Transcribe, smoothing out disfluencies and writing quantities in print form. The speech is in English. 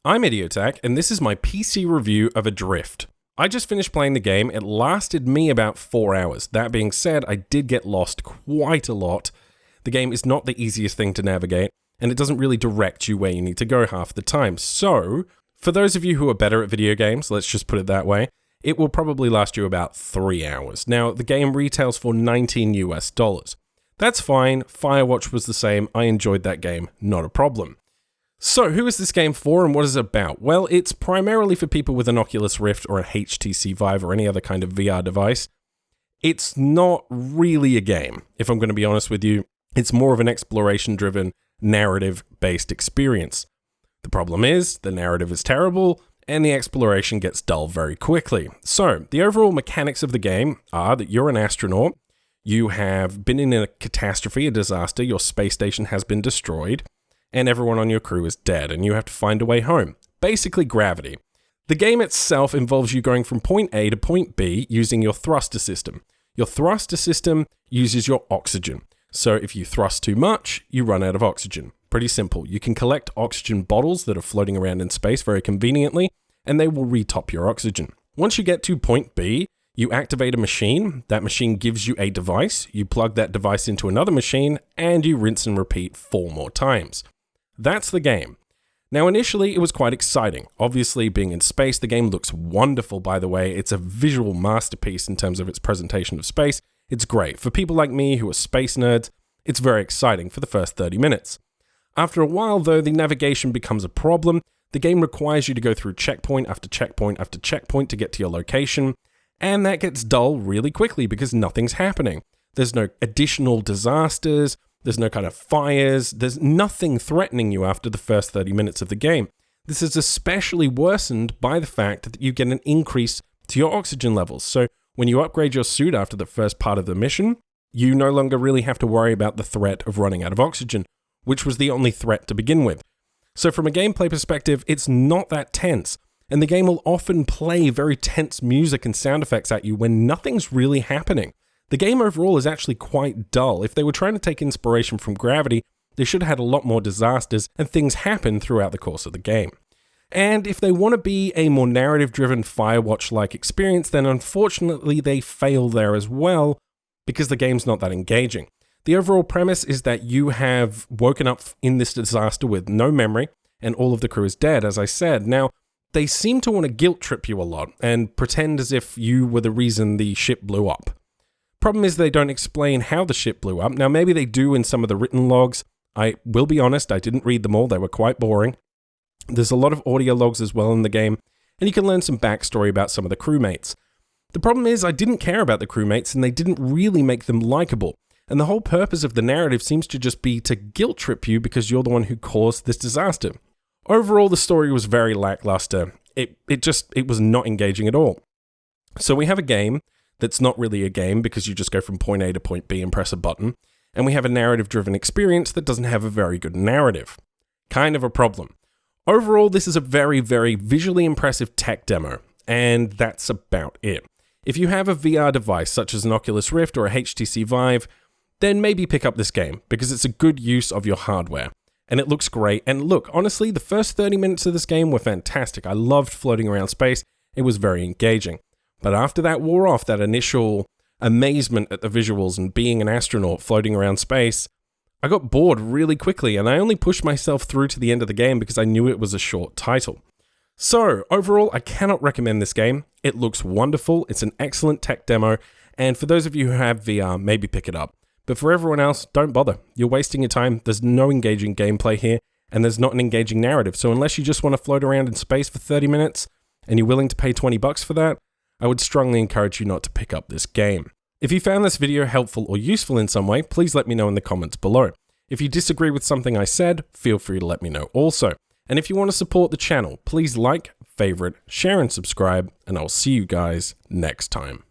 I'm Idiotech, and this is my PC review of Adrift. I just finished playing the game. It lasted me about 4 hours. That being said, I did get lost quite a lot. The game is not the easiest thing to navigate, and it doesn't really direct you where you need to go half the time. So, for those of you who are better at video games, let's just put it that way, it will probably last you about 3 hours. Now, the game retails for $19 US. That's fine. Firewatch was the same. I enjoyed that game. Not a problem. So, who is this game for and what is it about? Well, it's primarily for people with an Oculus Rift or a HTC Vive or any other kind of VR device. It's not really a game, if I'm going to be honest with you. It's more of an exploration-driven, narrative-based experience. The problem is, the narrative is terrible, and the exploration gets dull very quickly. So, the overall mechanics of the game are that you're an astronaut, you have been in a catastrophe, a disaster, your space station has been destroyed, and everyone on your crew is dead, and you have to find a way home. Basically, Gravity. The game itself involves you going from point A to point B using your thruster system. Your thruster system uses your oxygen. So if you thrust too much, you run out of oxygen. Pretty simple. You can collect oxygen bottles that are floating around in space very conveniently, and they will retop your oxygen. Once you get to point B, you activate a machine. That machine gives you a device. You plug that device into another machine, and you rinse and repeat 4 more times. That's the game. Now, initially, it was quite exciting. Obviously, being in space, the game looks wonderful, by the way. It's a visual masterpiece in terms of its presentation of space. It's great. For people like me who are space nerds, it's very exciting for the first 30 minutes. After a while, though, the navigation becomes a problem. The game requires you to go through checkpoint after checkpoint after checkpoint to get to your location, and that gets dull really quickly because nothing's happening. There's no additional disasters. There's no kind of fires. There's nothing threatening you after the first 30 minutes of the game. This is especially worsened by the fact that you get an increase to your oxygen levels. So when you upgrade your suit after the first part of the mission, you no longer really have to worry about the threat of running out of oxygen, which was the only threat to begin with. So from a gameplay perspective, it's not that tense. And the game will often play very tense music and sound effects at you when nothing's really happening. The game overall is actually quite dull. If they were trying to take inspiration from Gravity, they should have had a lot more disasters and things happen throughout the course of the game. And if they want to be a more narrative-driven Firewatch-like experience, then unfortunately they fail there as well, because the game's not that engaging. The overall premise is that you have woken up in this disaster with no memory, and all of the crew is dead, as I said. Now, they seem to want to guilt-trip you a lot, and pretend as if you were the reason the ship blew up. Problem is they don't explain how the ship blew up. Now, maybe they do in some of the written logs. I will be honest, I didn't read them all. They were quite boring. There's a lot of audio logs as well in the game, and you can learn some backstory about some of the crewmates. The problem is I didn't care about the crewmates, and they didn't really make them likable. And the whole purpose of the narrative seems to just be to guilt trip you because you're the one who caused this disaster. Overall, the story was very lackluster. It was not engaging at all. So we have a game that's not really a game because you just go from point A to point B and press a button, and we have a narrative-driven experience that doesn't have a very good narrative. Kind of a problem. Overall, this is a very, very visually impressive tech demo, and that's about it. If you have a VR device such as an Oculus Rift or a HTC Vive, then maybe pick up this game because it's a good use of your hardware. And it looks great, and look, honestly, the first 30 minutes of this game were fantastic. I loved floating around space. It was very engaging. But after that wore off, that initial amazement at the visuals and being an astronaut floating around space, I got bored really quickly, and I only pushed myself through to the end of the game because I knew it was a short title. So, overall, I cannot recommend this game. It looks wonderful, it's an excellent tech demo, and for those of you who have VR, maybe pick it up. But for everyone else, don't bother. You're wasting your time, there's no engaging gameplay here, and there's not an engaging narrative. So unless you just want to float around in space for 30 minutes, and you're willing to pay $20 for that, I would strongly encourage you not to pick up this game. If you found this video helpful or useful in some way, please let me know in the comments below. If you disagree with something I said, feel free to let me know also. And if you want to support the channel, please like, favorite, share and subscribe, and I'll see you guys next time.